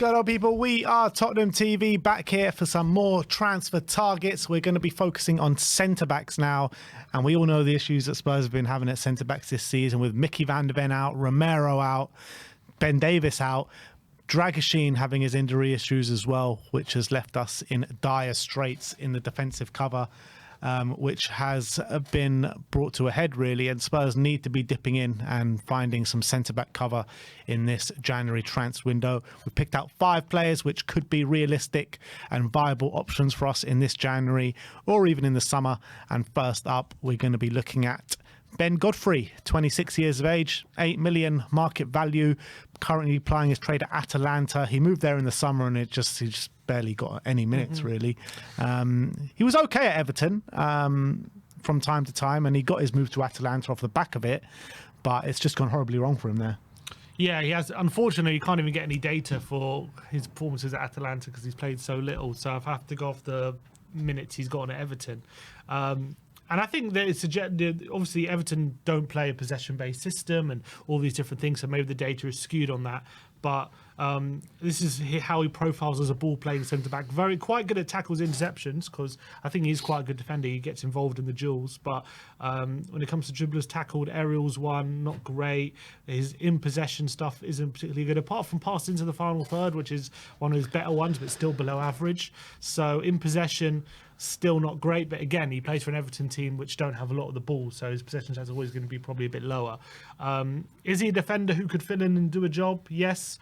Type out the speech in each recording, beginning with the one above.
Good on, people. We are Tottenham TV, back here for some more transfer targets. We're going to be focusing on centre-backs now. And we all know the issues that Spurs have been having at centre-backs this season, with Mickey van der Ven out, Romero out, Ben Davies out, Dragusin having his injury issues as well, which has left us in dire straits in the defensive cover, which has been brought to a head, really, and Spurs need to be dipping in and finding some centre-back cover in this January transfer window. We picked out 5 players which could be realistic and viable options for us in this January or even in the summer. And first up, we're going to be looking at Ben Godfrey, 26 years of age, 8 million market value, currently plying his trade at Atalanta. He moved there in the summer and he just barely got any minutes, really. He was okay at Everton from time to time, and he got his move to Atalanta off the back of it, but it's just gone horribly wrong for him there. Yeah, he has. Unfortunately, you can't even get any data for his performances at Atalanta because he's played so little. So I've had to go off the minutes he's gotten at Everton. And I think that it's obviously Everton don't play a possession-based system and all these different things, so maybe the data is skewed on that. But this is how he profiles as a ball-playing centre-back. Quite good at tackles, interceptions, because I think he's quite a good defender. He gets involved in the duels. But when it comes to dribblers tackled, aerials won, not great. His in-possession stuff isn't particularly good, apart from pass into the final third, which is one of his better ones, but still below average. So in possession, still not great, but again, he plays for an Everton team which don't have a lot of the ball, so his possession stats are always going to be probably a bit lower. Is he a defender who could fill in and do a job? Yes.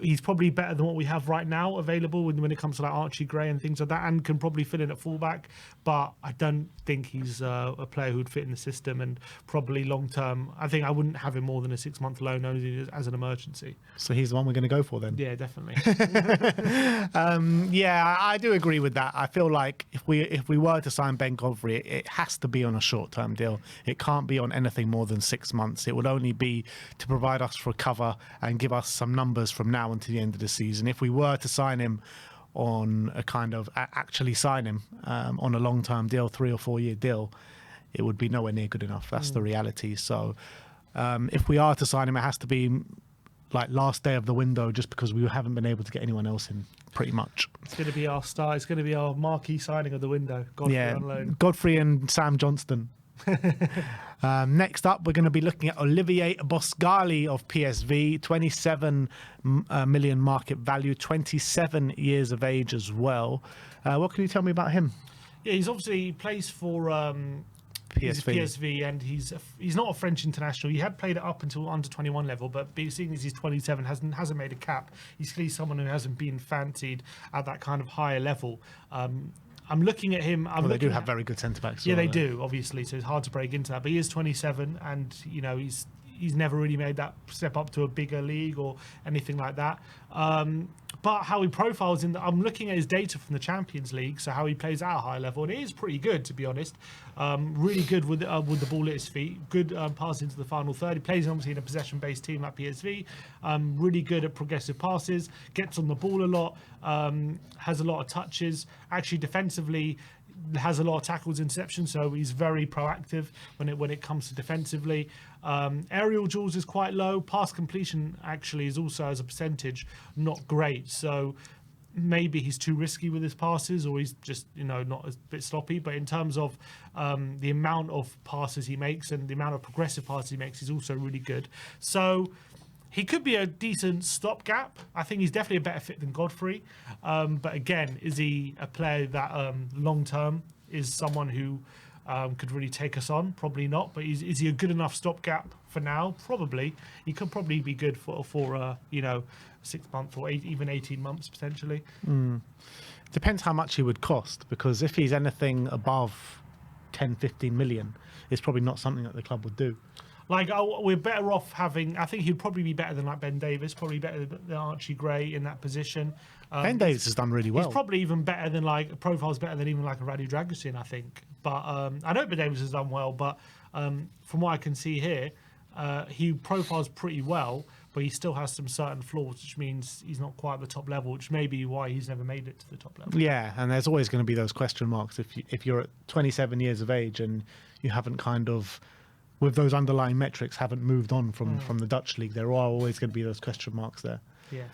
He's probably better than what we have right now available when it comes to like Archie Gray and things like that, and can probably fill in at fullback, but I don't think he's a player who'd fit in the system, and probably long term I think I wouldn't have him more than a 6-month loan only as an emergency. So he's the one we're going to go for then? Yeah, definitely. Yeah, I do agree with that. I feel like if we were to sign Ben Godfrey, it has to be on a short-term deal. It can't be on anything more than 6 months. It would only be to provide us for cover and give us some numbers from now until the end of the season. If we were to sign him on a kind of actually sign him on a long-term deal, 3 or 4 year deal, it would be nowhere near good enough. That's the reality. So if we are to sign him, it has to be like last day of the window, just because we haven't been able to get anyone else in, pretty much. It's going to be our star. It's going to be our marquee signing of the window. Godfrey on loan. Godfrey and Sam Johnston. Next up, we're going to be looking at Olivier Boser of PSV, 27 million market value, 27 years of age as well. What can you tell me about him? Yeah, he plays for PSV, and he's not a French international. He had played it up until under 21 level, but seeing as he's 27, hasn't made a cap. He's clearly someone who hasn't been fancied at that kind of higher level. I'm looking at him. They do have very good centre-backs. Yeah, they do, obviously, so it's hard to break into that. But he is 27, and he's never really made that step up to a bigger league or anything like that. But how he profiles I'm looking at his data from the Champions League, so how he plays at a high level, and it is pretty good, to be honest. Really good with the ball at his feet. Good pass into the final third. He plays obviously in a possession-based team like PSV. Really good at progressive passes. Gets on the ball a lot. Has a lot of touches. Actually, defensively, has a lot of tackles, interceptions, so he's very proactive when it comes to defensively. Aerial duels is quite low. Pass completion actually is also, as a percentage, not great. So maybe he's too risky with his passes, or he's just not a bit sloppy. But in terms of the amount of passes he makes and the amount of progressive passes he makes, he's also really good. So he could be a decent stopgap. I think he's definitely a better fit than Godfrey. But again, is he a player that long-term is someone who could really take us on? Probably not. But is he a good enough stopgap for now? Probably. He could probably be good for 6 months or even 18 months potentially. Depends how much he would cost, because if he's anything above 10, 15 million, it's probably not something that the club would do. Like, we're better off having... I think he'd probably be better than like Ben Davies, probably better than Archie Gray in that position. Ben Davies has done really well. He's probably even better than profile's better than even like a Radu Dragusin, I think. But I know Ben Davies has done well, but from what I can see here, he profiles pretty well, but he still has some certain flaws, which means he's not quite at the top level, which may be why he's never made it to the top level. Yeah, and there's always going to be those question marks if you're at 27 years of age and you haven't kind of, with those underlying metrics, haven't moved on from the Dutch league. There are always going to be those question marks there. Yeah.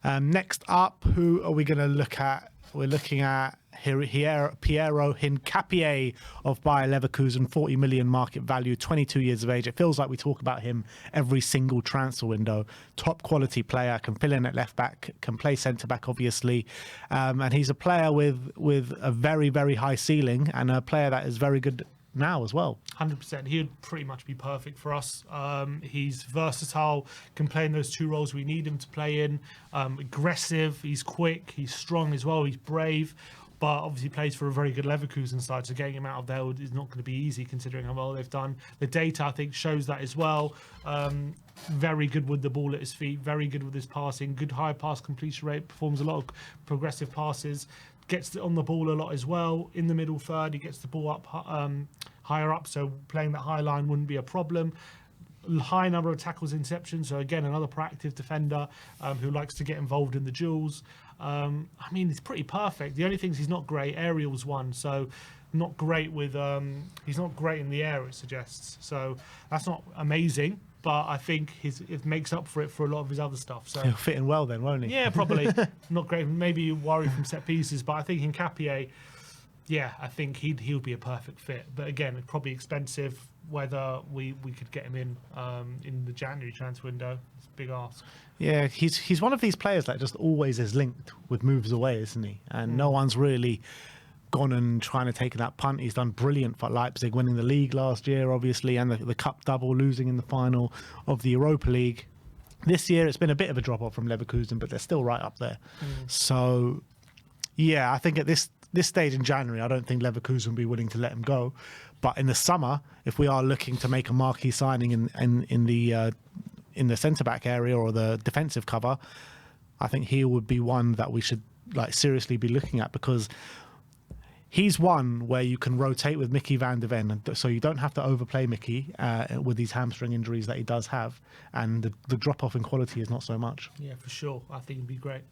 Next up, who are we going to look at? We're looking at Piero Hincapié of Bayer Leverkusen, 40 million market value, 22 years of age. It feels like we talk about him every single transfer window. Top quality player, can fill in at left back, can play centre back, obviously. And he's a player with a very, very high ceiling and a player that is very good now as well. 100%. He would pretty much be perfect for us. He's versatile, can play in those two roles we need him to play in. Aggressive, he's quick, he's strong as well, he's brave. But obviously plays for a very good Leverkusen side, so getting him out of there is not going to be easy considering how well they've done. The data, I think, shows that as well. Very good with the ball at his feet, very good with his passing, good high pass completion rate, performs a lot of progressive passes, gets on the ball a lot as well. In the middle third, he gets the ball up higher up, so playing that high line wouldn't be a problem. High number of tackles, interceptions, so again, another proactive defender who likes to get involved in the duels. I mean, it's pretty perfect. The only thing is he's not great. Aerial's one, so not great with. He's not great in the air, it suggests. So that's not amazing, but I think it makes up for it for a lot of his other stuff. So He'll fit in well then, won't he? Yeah, probably. Not great. Maybe worry from set pieces, but I think in Hincapié, yeah, I think he'll be a perfect fit. But again, it's probably expensive. Whether we could get him in the January transfer window, it's a big ask. Yeah, he's one of these players that just always is linked with moves away, isn't he? And no one's really gone and trying to take that punt. He's done brilliant for Leipzig, winning the league last year, obviously, and the cup double, losing in the final of the Europa League. This year, it's been a bit of a drop-off from Leverkusen, but they're still right up there. So, yeah, I think at this stage in January, I don't think Leverkusen will be willing to let him go. But in the summer, if we are looking to make a marquee signing in the centre-back area or the defensive cover, I think he would be one that we should seriously be looking at, because he's one where you can rotate with Mickey van de Ven, so you don't have to overplay Mickey with these hamstring injuries that he does have, and the drop-off in quality is not so much. Yeah, for sure. I think it'd be great.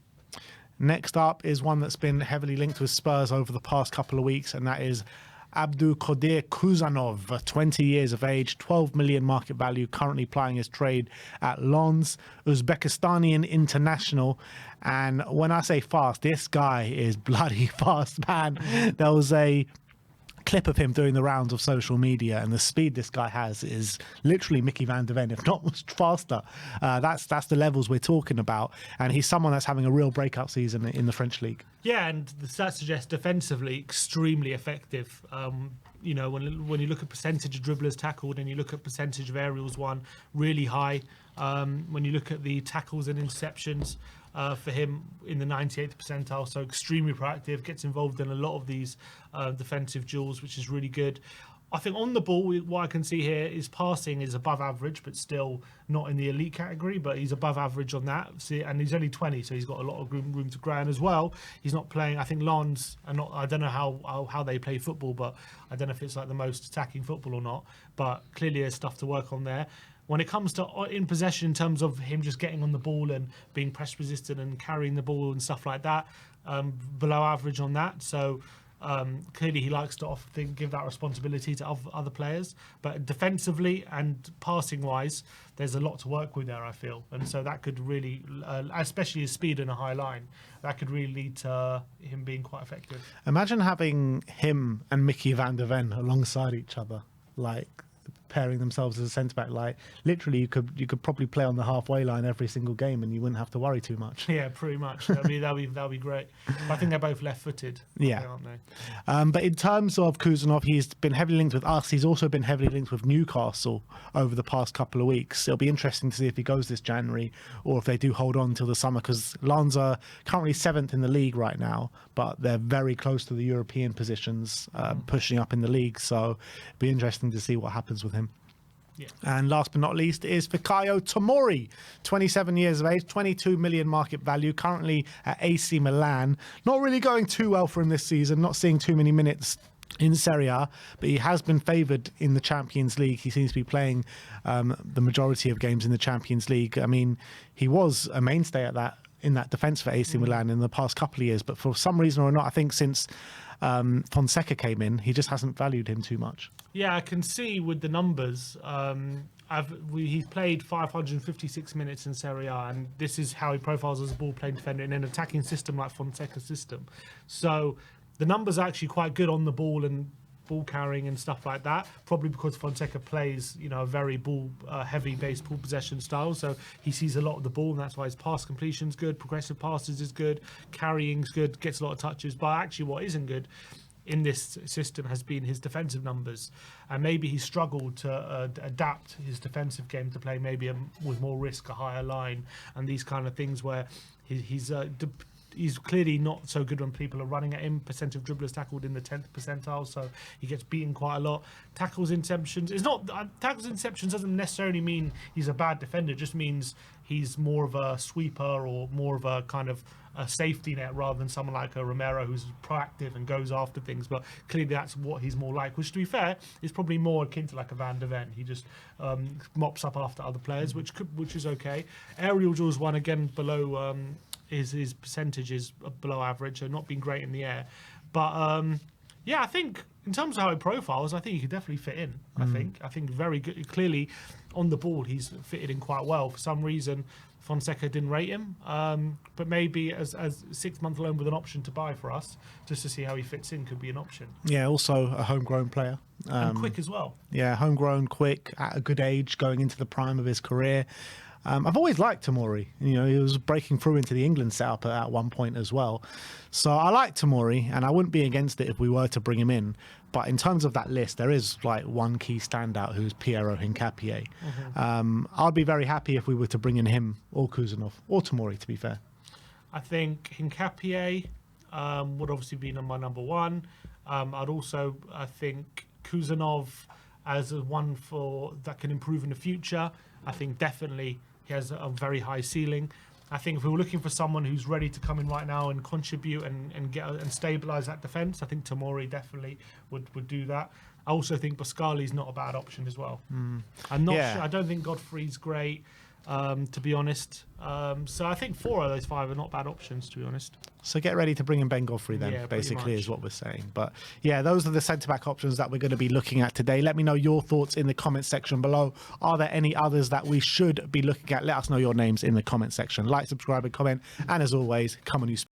Next up is one that's been heavily linked with Spurs over the past couple of weeks, and that is Abdulkadir Kisenov, 20 years of age, 12 million market value, currently plying his trade at Lens, Uzbekistani international. And when I say fast, this guy is bloody fast, man. There was a clip of him doing the rounds of social media, and the speed this guy has is literally Mickey van de Ven, if not faster. That's the levels we're talking about, and he's someone that's having a real breakout season in the French league. Yeah, and the stats suggest defensively extremely effective. You know, when you look at percentage of dribblers tackled and you look at percentage of aerials won, really high. When you look at the tackles and interceptions, for him in the 98th percentile, so extremely proactive, gets involved in a lot of these defensive duels, which is really good. I think on the ball, what I can see here is passing is above average, but still not in the elite category, but he's above average on that. And he's only 20, so he's got a lot of room to grow. And as well, he's not playing, I think Lens, I don't know how they play football, but I don't know if it's like the most attacking football or not, but clearly there's stuff to work on there. When it comes to in possession, in terms of him just getting on the ball and being press resistant and carrying the ball and stuff like that, below average on that. So clearly he likes to often give that responsibility to other players. But defensively and passing wise, there's a lot to work with there, I feel. And so that could really, especially his speed in a high line, that could really lead to him being quite effective. Imagine having him and Mickey van de Ven alongside each other, pairing themselves as a centre-back. Literally you could probably play on the halfway line every single game and you wouldn't have to worry too much. Yeah, pretty much. That'd be great. But I think they're both left-footed. Yeah, aren't they? But in terms of Kisenov, he's been heavily linked with us. He's also been heavily linked with Newcastle over the past couple of weeks. It'll be interesting to see if he goes this January or if they do hold on till the summer, because Lens are currently 7th in the league right now, but they're very close to the European positions, pushing up in the league. So it'll be interesting to see what happens with him. Yeah. And last but not least is Ficco Tomori, 27 years of age, 22 million market value, currently at AC Milan. Not really going too well for him this season, not seeing too many minutes in Serie A, but he has been favoured in the Champions League. He seems to be playing the majority of games in the Champions League. I mean, he was a mainstay in that defence for AC Milan in the past couple of years, but for some reason or not, I think since Fonseca came in, he just hasn't valued him too much. Yeah, I can see with the numbers. I he's played 556 minutes in Serie A, and this is how he profiles as a ball-playing defender in an attacking system like Fonseca's system. So the numbers are actually quite good on the ball and ball carrying and stuff like that, probably because Fonseca plays, a very ball heavy based ball possession style, so he sees a lot of the ball, and that's why his pass completion's good, progressive passes is good, carrying's good, gets a lot of touches. But actually what isn't good in this system has been his defensive numbers, and maybe he struggled to adapt his defensive game to play maybe with more risk, a higher line, and these kind of things where he's clearly not so good when people are running at him. Percent of dribblers tackled in the 10th percentile, so he gets beaten quite a lot. Tackles interceptions doesn't necessarily mean he's a bad defender. It just means he's more of a sweeper or more of a kind of a safety net rather than someone like a Romero who's proactive and goes after things. But clearly that's what he's more like, which, to be fair, is probably more akin to like a Van de Ven. He just mops up after other players, which is okay. Aerial duels one again below. His percentage is below average, so not being great in the air. But I think in terms of how he profiles, I think he could definitely fit in. I think very good. Clearly, on the ball, he's fitted in quite well. For some reason, Fonseca didn't rate him, but maybe as 6 month loan with an option to buy for us, just to see how he fits in, could be an option. Yeah, also a homegrown player. And quick as well. Yeah, homegrown, quick, at a good age, going into the prime of his career. I've always liked Tomori. He was breaking through into the England setup at one point as well. So I like Tomori, and I wouldn't be against it if we were to bring him in. But in terms of that list, there is like one key standout, who's Piero Hincapié. I'd be very happy if we were to bring in him or Kusanov or Tomori, to be fair. I think Hincapié would obviously be my number one. I think Kusanov as one that can improve in the future. I think definitely he has a very high ceiling. I think if we were looking for someone who's ready to come in right now and contribute and get and stabilise that defence, I think Tomori definitely would do that. I also think Boscali's not a bad option as well. I'm not sure. I don't think Godfrey's great, to be honest. So I think 4 of those 5 are not bad options, to be honest. So get ready to bring in Ben Godfrey then, basically, is what we're saying. But yeah, those are the centre-back options that we're going to be looking at today. Let me know your thoughts in the comment section below. Are there any others that we should be looking at? Let us know your names in the comment section. Like, subscribe and comment. And as always, come on, you